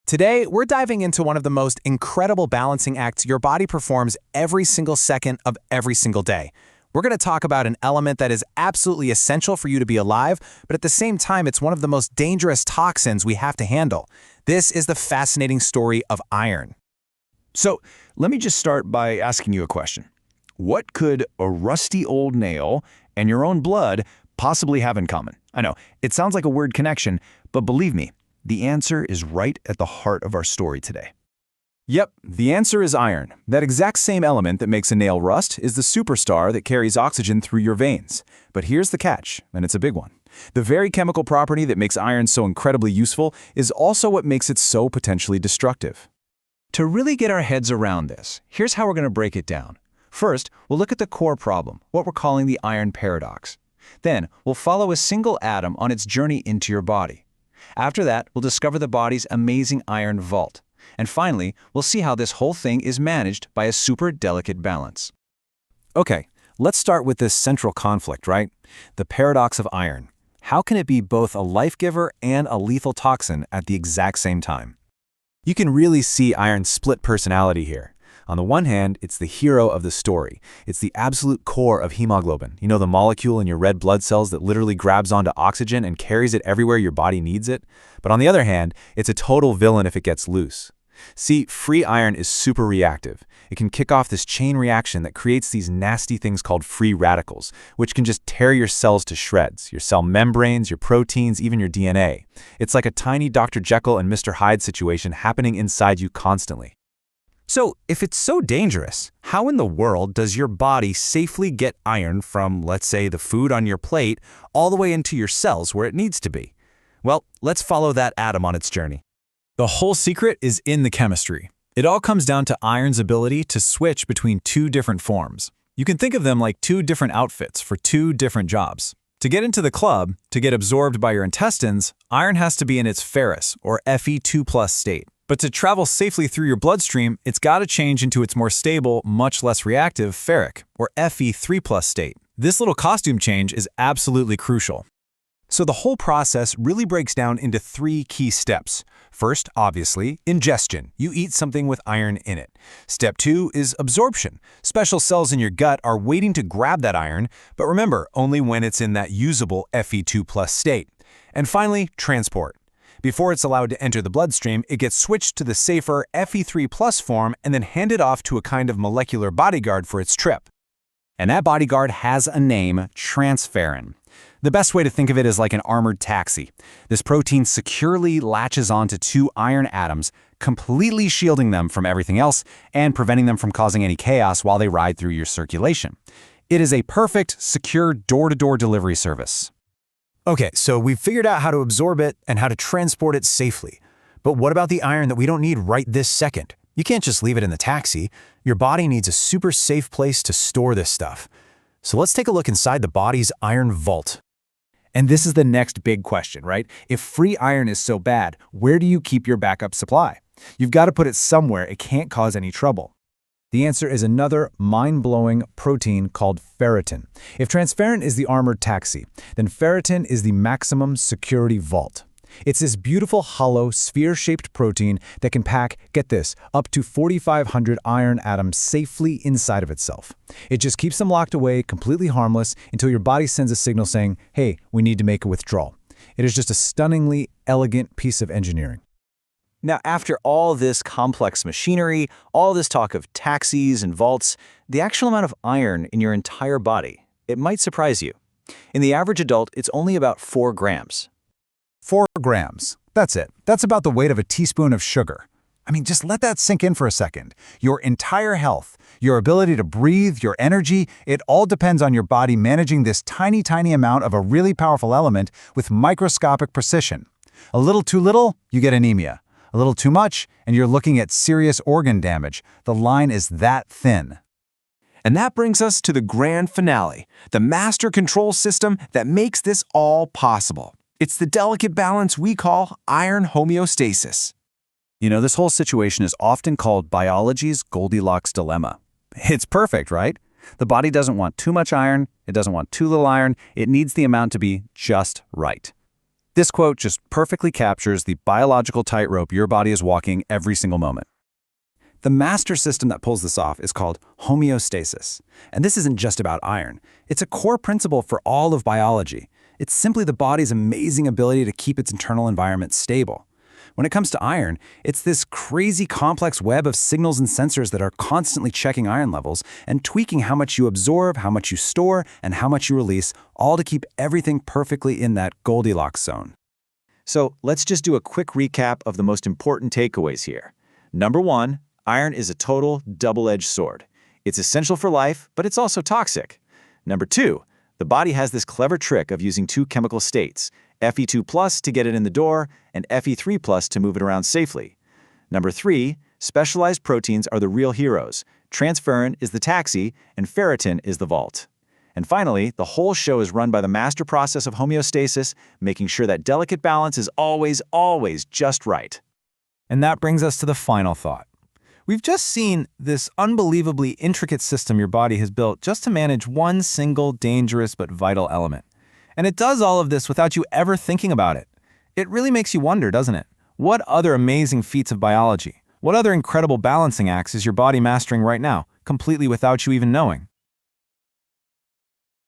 Today, we're diving into one of the most incredible balancing acts your body performs every single second of every single day. We're going to talk about an element that is absolutely essential for you to be alive, but at the same time, it's one of the most dangerous toxins we have to handle. This is the fascinating story of iron. So, let me just start by asking you a question. What could a rusty old nail and your own blood possibly have in common? I know, it sounds like a weird connection, but believe me, the answer is right at the heart of our story today. Yep, the answer is iron. That exact same element that makes a nail rust is the superstar that carries oxygen through your veins. But here's the catch, and it's a big one. The very chemical property that makes iron so incredibly useful is also what makes it so potentially destructive. To really get our heads around this, here's how we're going to break it down. First, we'll look at the core problem, what we're calling the iron paradox. Then, we'll follow a single atom on its journey into your body. After that, we'll discover the body's amazing iron vault. And finally, we'll see how this whole thing is managed by a super delicate balance. Okay, let's start with this central conflict, right? The paradox of iron. How can it be both a life-giver and a lethal toxin at the exact same time? You can really see iron's split personality here. On the one hand, it's the hero of the story. It's the absolute core of hemoglobin. You know, the molecule in your red blood cells that literally grabs onto oxygen and carries it everywhere your body needs it. But on the other hand, it's a total villain if it gets loose. See, free iron is super reactive. It can kick off this chain reaction that creates these nasty things called free radicals, which can just tear your cells to shreds, your cell membranes, your proteins, even your DNA. It's like a tiny Dr. Jekyll and Mr. Hyde situation happening inside you constantly. So, if it's so dangerous, how in the world does your body safely get iron from, let's say, the food on your plate all the way into your cells where it needs to be? Well, let's follow that atom on its journey. The whole secret is in the chemistry. It all comes down to iron's ability to switch between two different forms. You can think of them like two different outfits for two different jobs. To get into the club, to get absorbed by your intestines, iron has to be in its ferrous, or Fe2+ state. But to travel safely through your bloodstream, it's got to change into its more stable, much less reactive ferric, or Fe3+ state. This little costume change is absolutely crucial. So the whole process really breaks down into three key steps. First, obviously, ingestion. You eat something with iron in it. Step 2 is absorption. Special cells in your gut are waiting to grab that iron, but remember, only when it's in that usable Fe2+ state. And finally, transport. Before it's allowed to enter the bloodstream, it gets switched to the safer Fe3+ form and then handed off to a kind of molecular bodyguard for its trip. And that bodyguard has a name, transferrin. The best way to think of it is like an armored taxi. This protein securely latches onto two iron atoms, completely shielding them from everything else and preventing them from causing any chaos while they ride through your circulation. It is a perfect, secure door-to-door delivery service. Okay, so we've figured out how to absorb it and how to transport it safely. But what about the iron that we don't need right this second? You can't just leave it in the taxi. Your body needs a super safe place to store this stuff. So let's take a look inside the body's iron vault. And this is the next big question, right? If free iron is so bad, where do you keep your backup supply? You've got to put it somewhere it can't cause any trouble. The answer is another mind-blowing protein called ferritin. If transferrin is the armored taxi, then ferritin is the maximum security vault. It's this beautiful, hollow, sphere-shaped protein that can pack, get this, up to 4,500 iron atoms safely inside of itself. It just keeps them locked away, completely harmless, until your body sends a signal saying, hey, we need to make a withdrawal. It is just a stunningly elegant piece of engineering. Now, after all this complex machinery, all this talk of taxis and vaults, the actual amount of iron in your entire body, it might surprise you. In the average adult, it's only about 4 grams. 4 grams. That's it. That's about the weight of a teaspoon of sugar. I mean, just let that sink in for a second. Your entire health, your ability to breathe, your energy, it all depends on your body managing this tiny, tiny amount of a really powerful element with microscopic precision. A little too little, you get anemia. A little too much, and you're looking at serious organ damage. The line is that thin. And that brings us to the grand finale, the master control system that makes this all possible. It's the delicate balance we call iron homeostasis. You know, this whole situation is often called biology's Goldilocks dilemma. It's perfect, right? The body doesn't want too much iron, it doesn't want too little iron, it needs the amount to be just right. This quote just perfectly captures the biological tightrope your body is walking every single moment. The master system that pulls this off is called homeostasis. And this isn't just about iron. It's a core principle for all of biology. It's simply the body's amazing ability to keep its internal environment stable. When it comes to iron, it's this crazy complex web of signals and sensors that are constantly checking iron levels and tweaking how much you absorb, how much you store, and how much you release, all to keep everything perfectly in that Goldilocks zone. So let's just do a quick recap of the most important takeaways here. Number 1, iron is a total double-edged sword. It's essential for life, but it's also toxic. Number 2, the body has this clever trick of using 2 chemical states, Fe2+ to get it in the door, and Fe3+ to move it around safely. Number 3, specialized proteins are the real heroes. Transferrin is the taxi, and ferritin is the vault. And finally, the whole show is run by the master process of homeostasis, making sure that delicate balance is always, always just right. And that brings us to the final thought. We've just seen this unbelievably intricate system your body has built just to manage one single dangerous but vital element. And it does all of this without you ever thinking about it. It really makes you wonder, doesn't it? What other amazing feats of biology, what other incredible balancing acts is your body mastering right now, completely without you even knowing?